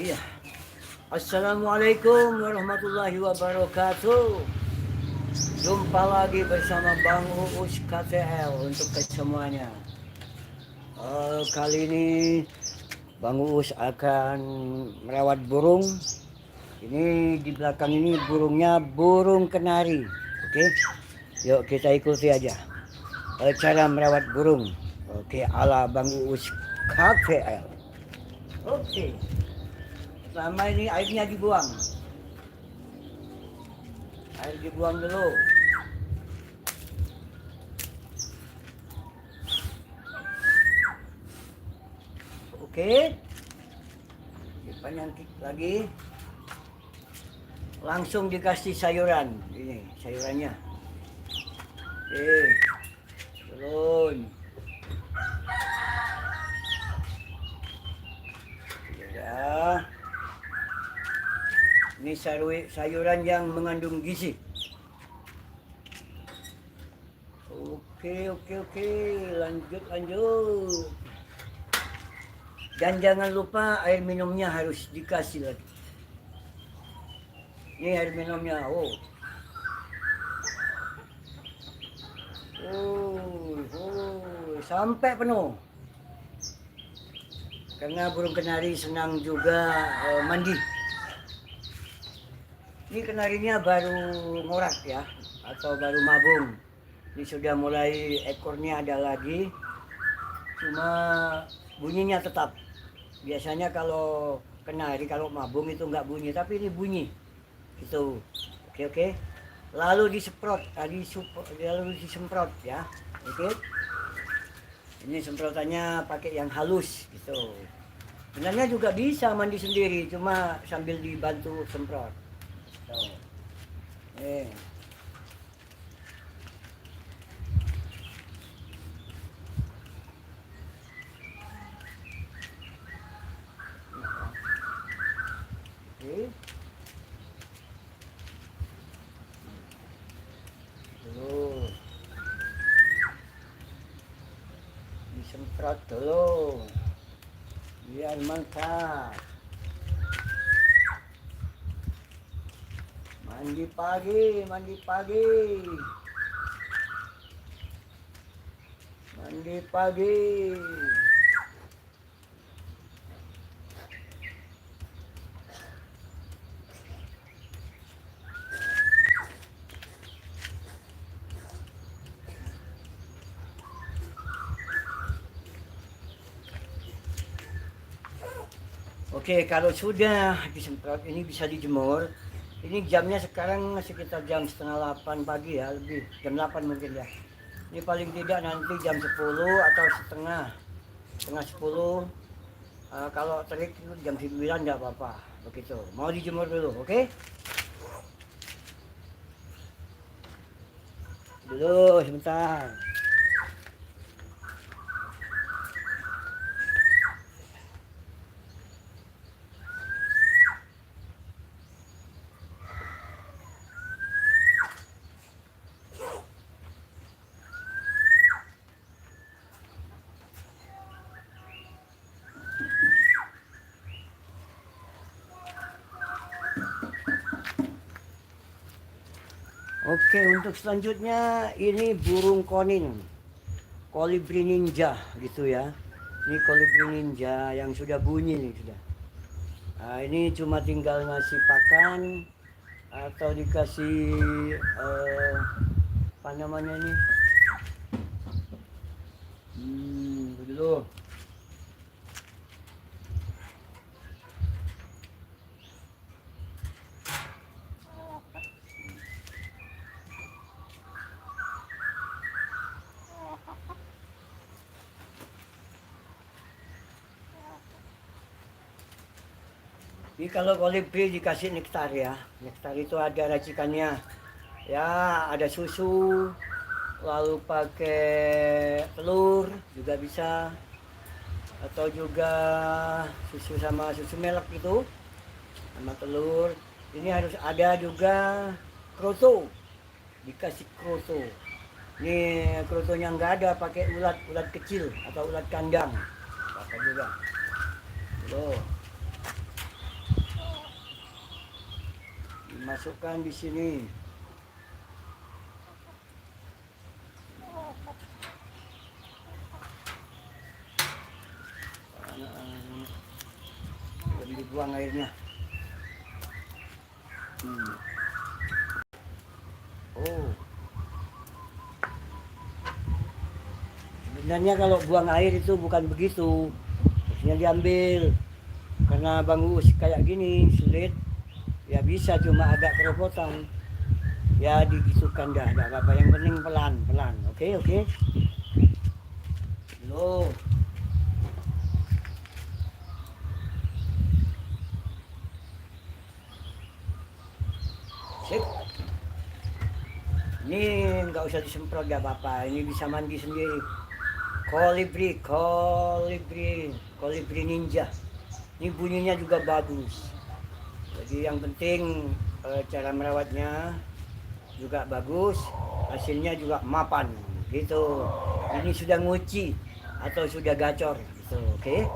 Iya. Assalamualaikum warahmatullahi wabarakatuh. Jumpa lagi bersama Bang Uus KTL untuk kesemuanya. Kali ini Bang Uus akan merawat burung. Ini di belakang ini burungnya burung kenari. Oke, yuk kita ikuti aja cara merawat burung. Oke, ala Bang Uus KTL. Oke, selama ini airnya dibuang. Air dibuang dulu. Oke, dipanjangin lagi. Langsung dikasih sayuran. Ini sayurannya. Oke, turun. Ya. Ini sayuran yang mengandung gizi. Oke, lanjut. Dan jangan lupa air minumnya harus dikasih lagi. Ini air minumnya. Sampai penuh. Karena burung kenari senang juga mandi. Ini kenarinya baru ngorak ya, atau baru mabung. Ini sudah mulai ekornya ada lagi, cuma bunyinya tetap. Biasanya kalau kenari kalau mabung itu nggak bunyi, tapi ini bunyi. Gitu. Oke. Lalu disemprot, lalu disemprot ya. Oke. Ini semprotannya pakai yang halus gitu. Sebenarnya juga bisa mandi sendiri, cuma sambil dibantu semprot. Eh. Oke. Dulu. Disemprot dulu. Biar mantap. Mandi pagi. Oke, kalau sudah disemprot ini bisa dijemur. Ini jamnya sekarang sekitar jam setengah 8 pagi ya, lebih jam 8 mungkin ya. Ini paling tidak nanti jam 10 atau setengah 10. Kalau terik itu jam 9 enggak apa-apa. Begitu. Mau dijemur dulu, oke? Dulu sebentar. Oke, untuk selanjutnya ini burung konin, kolibri ninja gitu ya. Ini kolibri ninja yang sudah bunyi nih sudah. Nah, ini cuma tinggal ngasih pakan atau dikasih apa namanya ini? Dulu. Ini kalau kolibri dikasih nektar ya. Nektar itu ada racikannya. Ya, ada susu, lalu pakai telur juga bisa. Atau juga susu sama susu melek itu. Sama telur. Ini harus ada juga kroto. Dikasih kroto. Ini krotonya nggak ada, pakai ulat kecil atau ulat kandang. Apa juga. Tuh. Masukkan di sini. Jadi dibuang airnya. Oh, sebenarnya kalau buang air itu bukan begitu, harusnya diambil. Karena Bang Uus kayak gini sulit, ya bisa cuma agak keropotan. Ya digitukan dah, enggak apa-apa. Yang penting pelan-pelan. Oke, oke. Loh. Sip. Ini nggak usah disemprot, nggak apa-apa. Ini bisa mandi sendiri. Kolibri ninja. Ini bunyinya juga bagus. Jadi yang penting cara merawatnya juga bagus, hasilnya juga mapan gitu. Ini sudah nguci atau sudah gacor gitu, oke.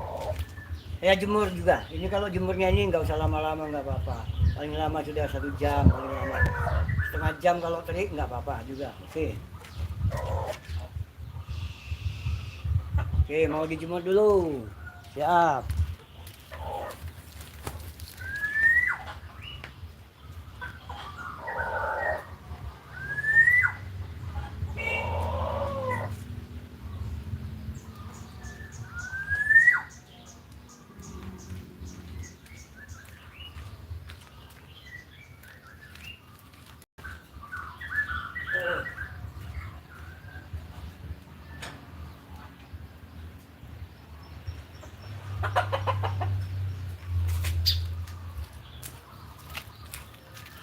Ya jemur juga. Ini kalau jemurnya ini nggak usah lama-lama, nggak apa-apa. Paling lama sudah 1 jam, paling lama setengah jam kalau terik nggak apa-apa juga, oke. Oke, mau dijemur dulu. Siap.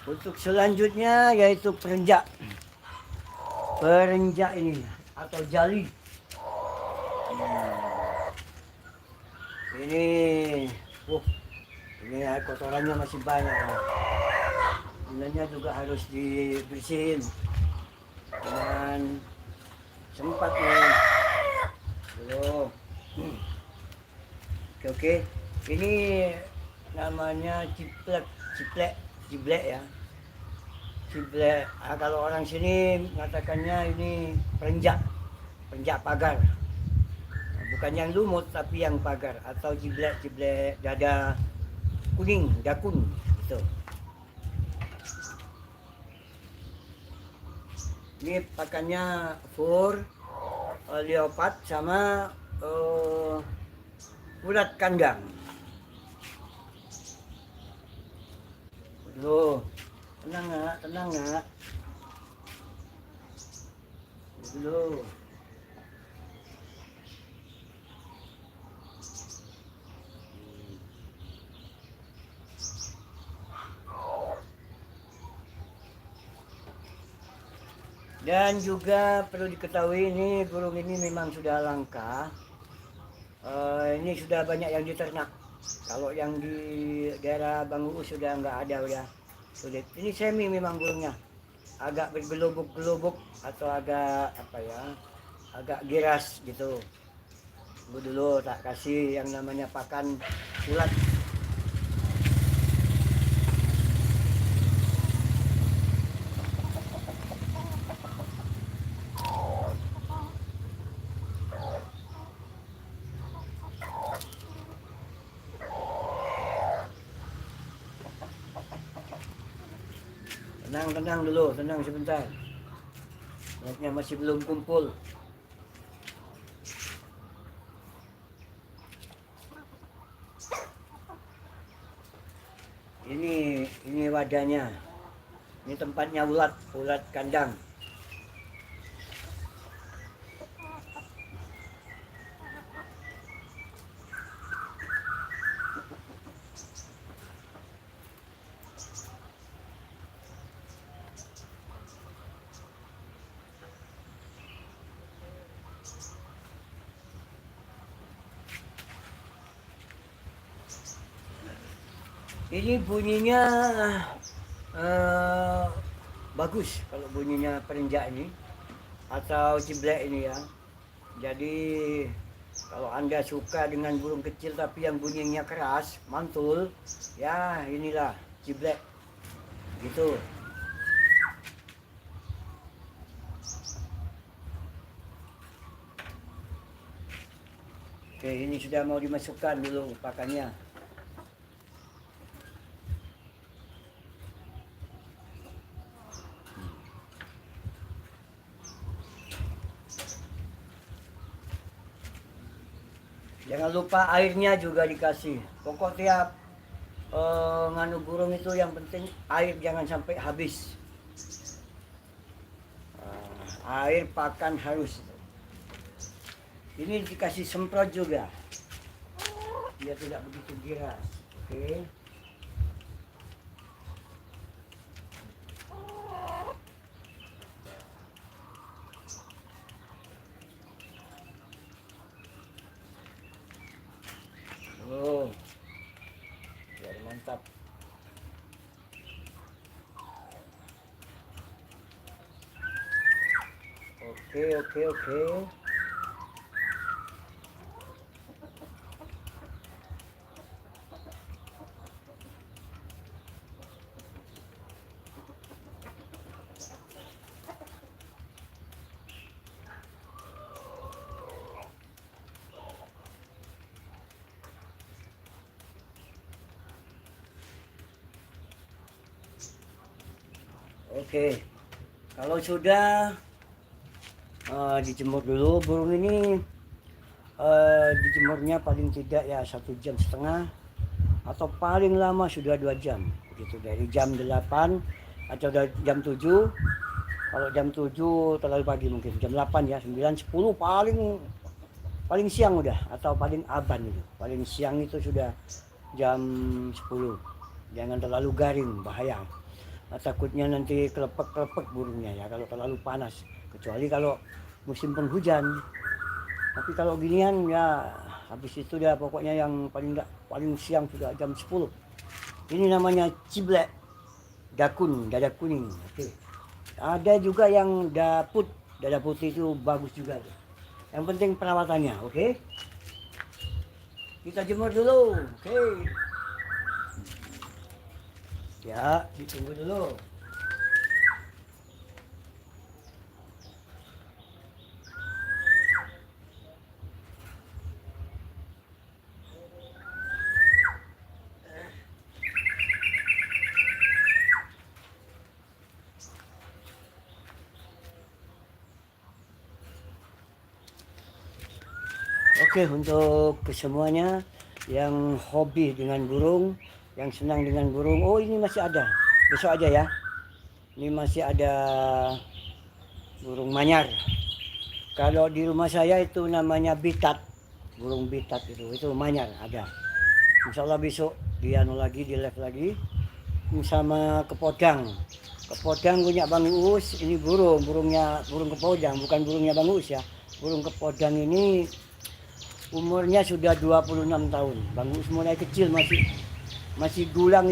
Untuk selanjutnya yaitu perenjak. Perenjak ini atau jali. Ini, ini kotorannya masih banyak. Sebenarnya juga harus dibersihin dengan sempat nih. Belum. Oke. Ini namanya ciblek ya. Ciblek. Kalau orang sini mengatakannya ini perenjak pagar. Bukan yang lumut tapi yang pagar atau ciblek dada kuning, dakun gitu. Ini pakannya fur, leopard sama ulat kandang. Tuh, tenang nggak? Dulu. Dan juga perlu diketahui ini burung ini memang sudah langka. Ini sudah banyak yang diternak. Kalau yang di daerah Bang Uus sudah nggak ada, udah sulit. Ini semi memang burungnya, agak bergelubuk-gelubuk atau agak apa ya, agak giras gitu. Gue dulu tak kasih yang namanya pakan ulat. Tenang dulu, tenang sebentar. Ulatnya masih belum kumpul. Ini wadahnya. Ini tempatnya ulat kandang. Ini bunyinya bagus kalau bunyinya perenjak ini atau ciblek ini ya. Jadi kalau Anda suka dengan burung kecil tapi yang bunyinya keras, mantul, ya inilah ciblek. Gitu. Oke, ini sudah mau dimasukkan dulu pakannya. Jangan lupa airnya juga dikasih. Pokok tiap nganu burung itu yang penting air jangan sampai habis. Air pakan harus. Ini dikasih semprot juga. Dia tidak begitu giras. Oke. Oh, biar mantap. Oke. Oke, kalau sudah dijemur dulu burung ini, dijemurnya paling tidak ya 1,5 jam atau paling lama sudah 2 jam begitu, dari jam 8 atau dari jam 7. Kalau jam 7 terlalu pagi, mungkin jam 8 ya, 9, 10 paling siang udah, atau paling aban itu. Paling siang itu sudah jam 10. Jangan terlalu garing, bahaya. Takutnya nanti kelepek-kelepek burungnya ya kalau terlalu panas, kecuali kalau musim penghujan. Tapi kalau ginian ya habis itu dia pokoknya yang paling siang sudah jam 10. Ini namanya ciblek dakun, dada kuning. Oke. Ada juga yang dada putih itu bagus juga. Yang penting perawatannya, oke? Kita jemur dulu, oke? Ya, ditunggu dulu. Oke, untuk kesemuanya yang hobi dengan burung, yang senang dengan burung, oh ini masih ada, besok aja ya. Ini masih ada burung manyar. Kalau di rumah saya itu namanya bitat, burung bitat itu manyar ada. Insya Allah besok di live lagi sama kepodang. Kepodang punya Bang Uus, ini burung kepodang, bukan burungnya Bang Uus ya. Burung kepodang ini umurnya sudah 26 tahun. Bang Uus mulai kecil masih dulang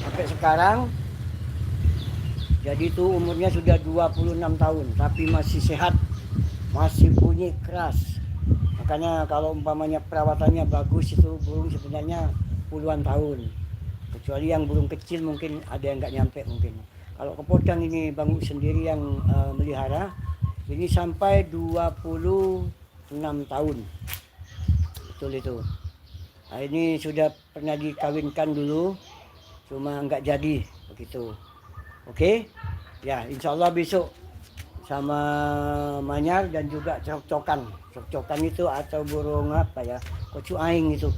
sampai sekarang. Jadi itu umurnya sudah 26 tahun, tapi masih sehat, masih bunyi keras. Makanya kalau umpamanya perawatannya bagus itu burung sebenarnya puluhan tahun. Kecuali yang burung kecil mungkin ada yang nggak nyampe mungkin. Kalau kepodang ini Bang Uus sendiri yang melihara, ini sampai 26 tahun. Betul itu. Nah, ini sudah pernah dikawinkan dulu, cuma nggak jadi begitu. Oke, ya insya Allah besok sama manyar dan juga cok-cokan. Cok-cokan itu atau burung apa ya, kocu aing itu.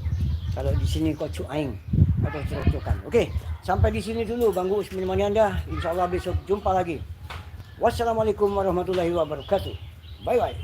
Kalau di sini kocu aing atau cok-cokan. Oke, sampai di sini dulu Bang Uus menemani Anda. Insya Allah besok jumpa lagi. Wassalamualaikum warahmatullahi wabarakatuh. Bye bye.